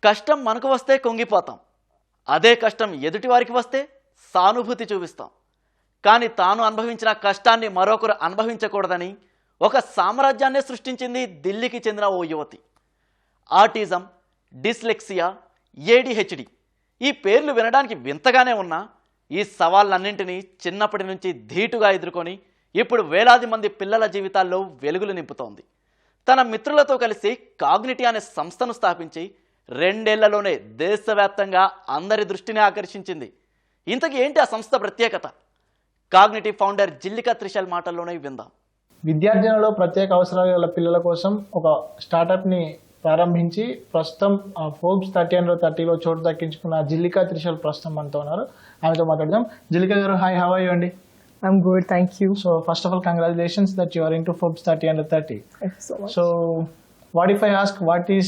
కష్టం మనకు వస్తే కుంగిపోతాం, అదే కష్టం ఎదుటివారికి వస్తే సానుభూతి చూపిస్తాం. కానీ తాను అనుభవించిన కష్టాన్ని మరొకరు అనుభవించకూడదని ఒక సామ్రాజ్యాన్నే సృష్టించింది ఢిల్లీకి చెందిన ఓ యువతి. ఆటిజం, డిస్లెక్సియా, ఏడిహెచ్డి ఈ పేర్లు వినడానికి వింతగానే ఉన్నా ఈ సవాళ్ళన్నింటినీ చిన్నప్పటి నుంచి ధీటుగా ఎదుర్కొని ఇప్పుడు వేలాది మంది పిల్లల జీవితాల్లో వెలుగులు నింపుతోంది. తన మిత్రులతో కలిసి కాగ్నిటీ అనే సంస్థను స్థాపించి 2 ఏళ్లలోనే దేశవ్యాప్తంగా అందరి దృష్టిని ఆకర్షించింది. ఇంతకీ ఏంటి ఆ సంస్థ ప్రత్యేకత? కాగ్నిటీ ఫౌండర్ జిల్లికా త్రిశల్ మాటల్లోనే విందాం. విద్యార్థులలో ప్రత్యేక అవసరాలు గల పిల్లల కోసం ఒక స్టార్టప్ని ప్రారంభించి ప్రస్తుతం ఫోర్బ్స్ 30 చోటు దక్కించుకున్న జిల్లికా త్రిశల్ ప్రస్తుతం మనతో ఉన్నారు. ఆమెతో మాట్లాడదాం. జిల్లికా గారు, హాయ్, హౌ ఆర్ యు అండి? I'm good, thank you. So first of all, congratulations that you are into Forbes 30 Thank you so much. So what if I ask what is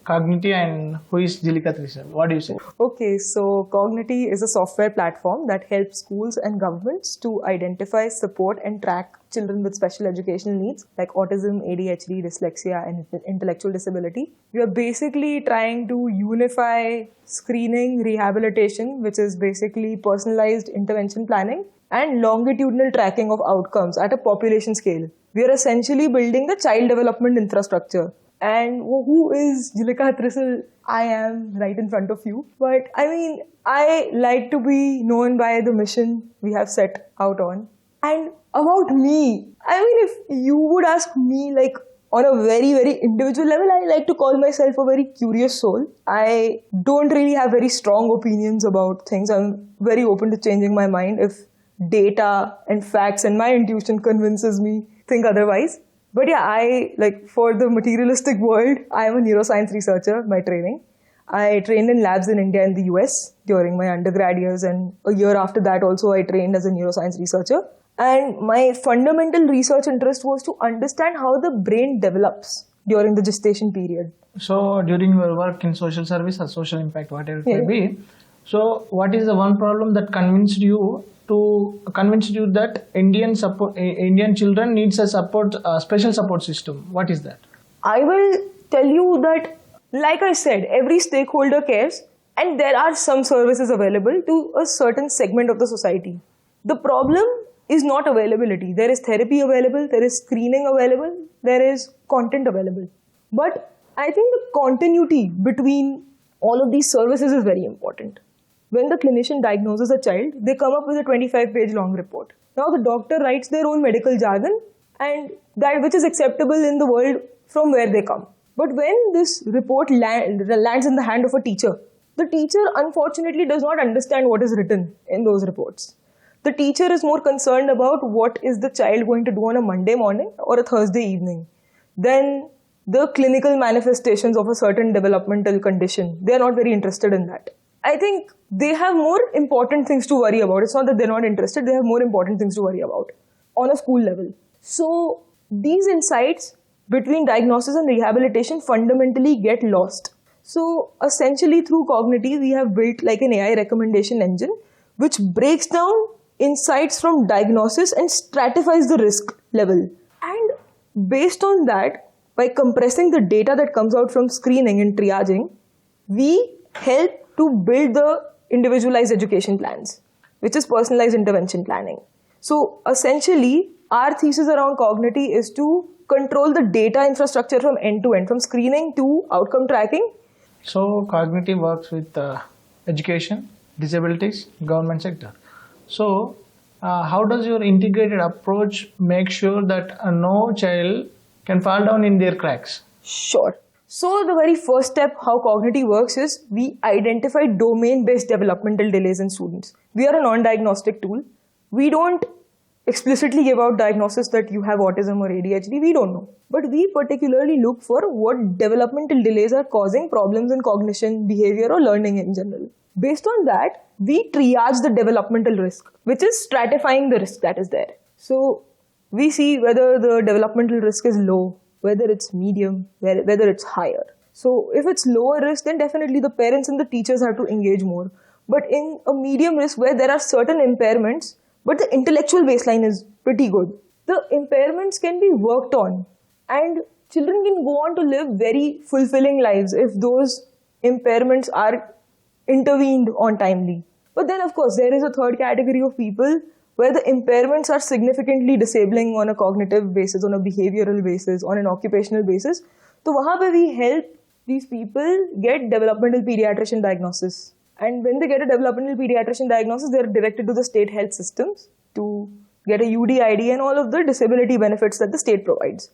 Cognity and who is Jillika Thrissur? What do you say? Okay, so Cognity is a software platform that helps schools and governments to identify, support and track children with special educational needs like autism, ADHD, dyslexia and intellectual disability. We are basically trying to unify screening, rehabilitation, which is basically personalized intervention planning, and longitudinal tracking of outcomes at a population scale. We are essentially building the child development infrastructure. And who is Jillika Thrissur? I am right in front of you. But I mean, I like to be known by the mission we have set out on. And about me, I mean, if you would ask me like on a very, very individual level, I like to call myself a very curious soul. I don't really have very strong opinions about things. I'm very open to changing my mind if data and facts and my intuition convinces me think otherwise. But yeah, I like for the materialistic world, I am a neuroscience researcher by training. I trained in labs in India and the US during my undergrad years, and a year after that also I trained as a neuroscience researcher. And my fundamental research interest was to understand how the brain develops during the gestation period. So during your work in social service or social impact, whatever it may be, so what is the one problem that convinced you that Indian children needs a special support system? What is that? I will tell you that, like I said, every stakeholder cares, and there are some services available to a certain segment of the society. The problem is not availability. There is therapy available, there is screening available, there is content available. But I think the continuity between all of these services is very important. When the clinician diagnoses a child, they come up with a 25-page long report. Now the doctor writes their own medical jargon and that which is acceptable in the world from where they come. But when this report lands in the hand of a teacher, the teacher unfortunately does not understand what is written in those reports. The teacher is more concerned about what is the child going to do on a Monday morning or a Thursday evening. Then the clinical manifestations of a certain developmental condition, they are not very interested in that. I think they have more important things to worry about. It's not that they're not interested, they have more important things to worry about on a school level. So these insights between diagnosis and rehabilitation fundamentally get lost. So essentially through Cognity, we have built like an AI recommendation engine which breaks down insights from diagnosis and stratifies the risk level. And based on that, by compressing the data that comes out from screening and triaging, we help to build the individualized education plans, which is personalized intervention planning. So essentially, our thesis around Cognity is to control the data infrastructure from end to end, from screening to outcome tracking. So Cognity works with education, disabilities, government sector. So how does your integrated approach make sure that no child can fall down in their cracks? Sure. So the very first step how Cognity works is we identify domain-based developmental delays in students. We are a non-diagnostic tool. We don't explicitly give out diagnosis that you have autism or ADHD. We don't know. But we particularly look for what developmental delays are causing problems in cognition, behavior or learning in general. Based on that, we triage the developmental risk, which is stratifying the risk that is there. So we see whether the developmental risk is low, whether it's medium, whether it's higher. So if it's lower risk, then definitely the parents and the teachers have to engage more. But in a medium risk where there are certain impairments, but the intellectual baseline is pretty good, the impairments can be worked on and children can go on to live very fulfilling lives if those impairments are intervened on timely. But then, of course, there is a third category of people where the impairments are significantly disabling on a cognitive basis, on a behavioral basis, on an occupational basis. So, wahan pe we help these people get developmental pediatrician diagnosis. And when they get a developmental pediatrician diagnosis, they are directed to the state health systems to get a UDID and all of the disability benefits that the state provides.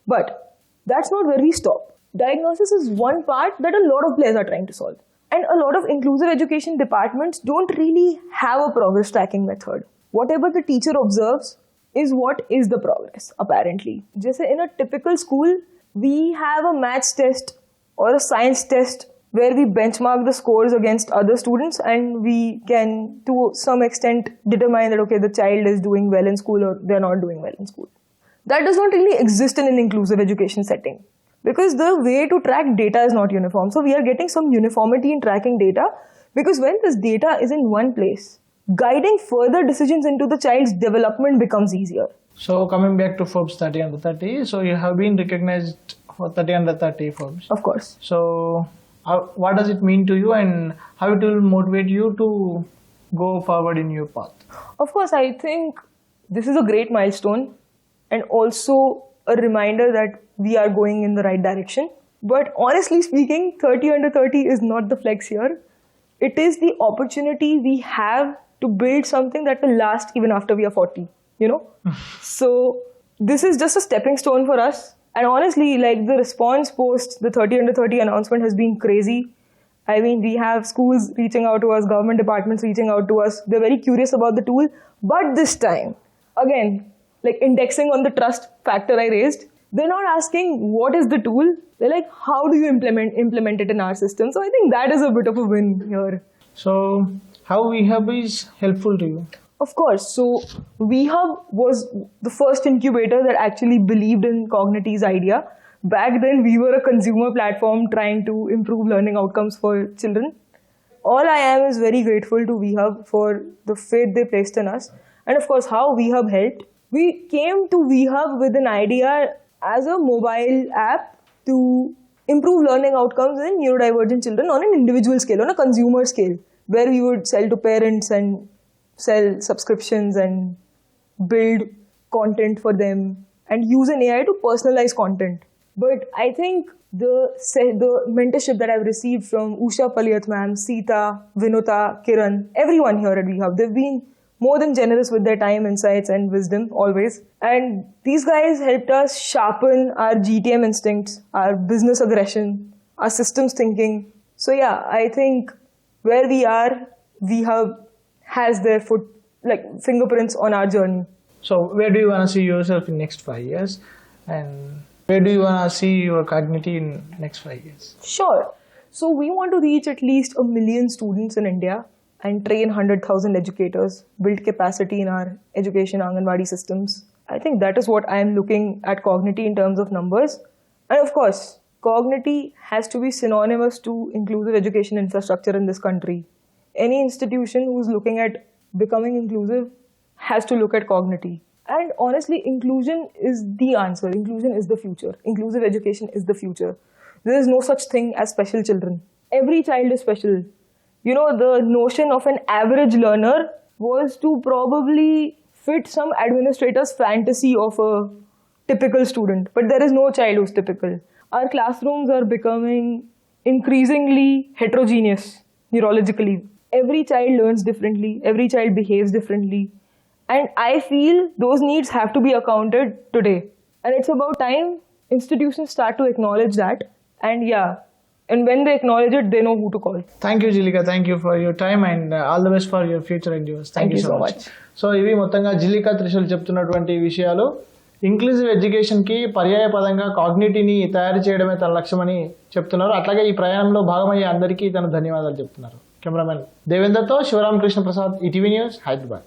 But that's not where we stop. Diagnosis is one part that a lot of players are trying to solve. And a lot of inclusive education departments don't really have a progress tracking method. Whatever the teacher observes is what is the progress, apparently. Just in a typical school, we have a maths test or a science test where we benchmark the scores against other students and we can, to some extent, determine that, okay, the child is doing well in school or they're not doing well in school. That does not really exist in an inclusive education setting because the way to track data is not uniform. So we are getting some uniformity in tracking data because when this data is in one place, guiding further decisions into the child's development becomes easier. So coming back to Forbes 30 under 30, so you have been recognized for 30 under 30 Forbes. Of course. So what does it mean to you and how it will motivate you to go forward in your path? Of course, I think this is a great milestone and also a reminder that we are going in the right direction. But honestly speaking, 30 under 30 is not the flex here. It is the opportunity we have to build something that will last even after we are 40, you know? So this is just a stepping stone for us. And honestly, like the response post the 30 under 30 announcement has been crazy. I mean, we have schools reaching out to us, government departments reaching out to us. They're very curious about the tool. But this time, again, like indexing on the trust factor I raised, they're not asking what is the tool. They're like, how do you implement it in our system? So I think that is a bit of a win here. So how VHub is helpful to you? Of course. So VHub was the first incubator that actually believed in Cognity's idea. Back then, we were a consumer platform trying to improve learning outcomes for children. All I am is very grateful to VHub for the faith they placed in us. And of course, how VHub helped. We came to VHub with an idea as a mobile app to improve learning outcomes in neurodivergent children on an individual scale, on a consumer scale, where we would sell to parents and sell subscriptions and build content for them and use an AI to personalize content. But I think the mentorship that I've received from Usha Paliyat ma'am, Sita, Vinuta, Kiran, everyone here at VHub, they've been more than generous with their time, insights and wisdom always. And these guys helped us sharpen our GTM instincts, our business aggression, our systems thinking. So yeah, I think where we are, VHub has their fingerprints on our journey. So where do you want to see yourself in next 5 years? And where do you want to see your Cognity in next 5 years? Sure. So we want to reach at least 1 million students in India and train 100,000 educators, build capacity in our education Anganwadi systems. I think that is what I am looking at Cognity in terms of numbers. And of course, Cognity has to be synonymous to inclusive education infrastructure in this country. Any institution who's looking at becoming inclusive has to look at Cognity. And honestly, inclusion is the answer. Inclusion is the future. Inclusive education is the future. There is no such thing as special children. Every child is special. You know, the notion of an average learner was to probably fit some administrator's fantasy of a typical student. But there is no child who's typical. Our classrooms are becoming increasingly heterogeneous neurologically. Every child learns differently. Every child behaves differently. And I feel those needs have to be accounted today. And it's about time institutions start to acknowledge that. And yeah, and when they acknowledge it, they know who to call. Thank you, Jilika. Thank you for your time and all the best for your future endeavors. Thank you so much. So ఇవి మొత్తంగా జిలికా త్రిశూల్ చెప్తున్నటువంటి విషయాలు. Inclusive ఎడ్యుకేషన్కి పర్యాయ పదంగా కాగ్నిటీని తయారు చేయడమే తన లక్ష్యమని చెప్తున్నారు. అట్లాగే ఈ ప్రయాణంలో భాగమయ్యే అందరికీ తన ధన్యవాదాలు చెప్తున్నారు. కెమెరామెన్ దేవేందర్తో శివరామకృష్ణ ప్రసాద్, ఈటీవీ న్యూస్, హైదరాబాద్.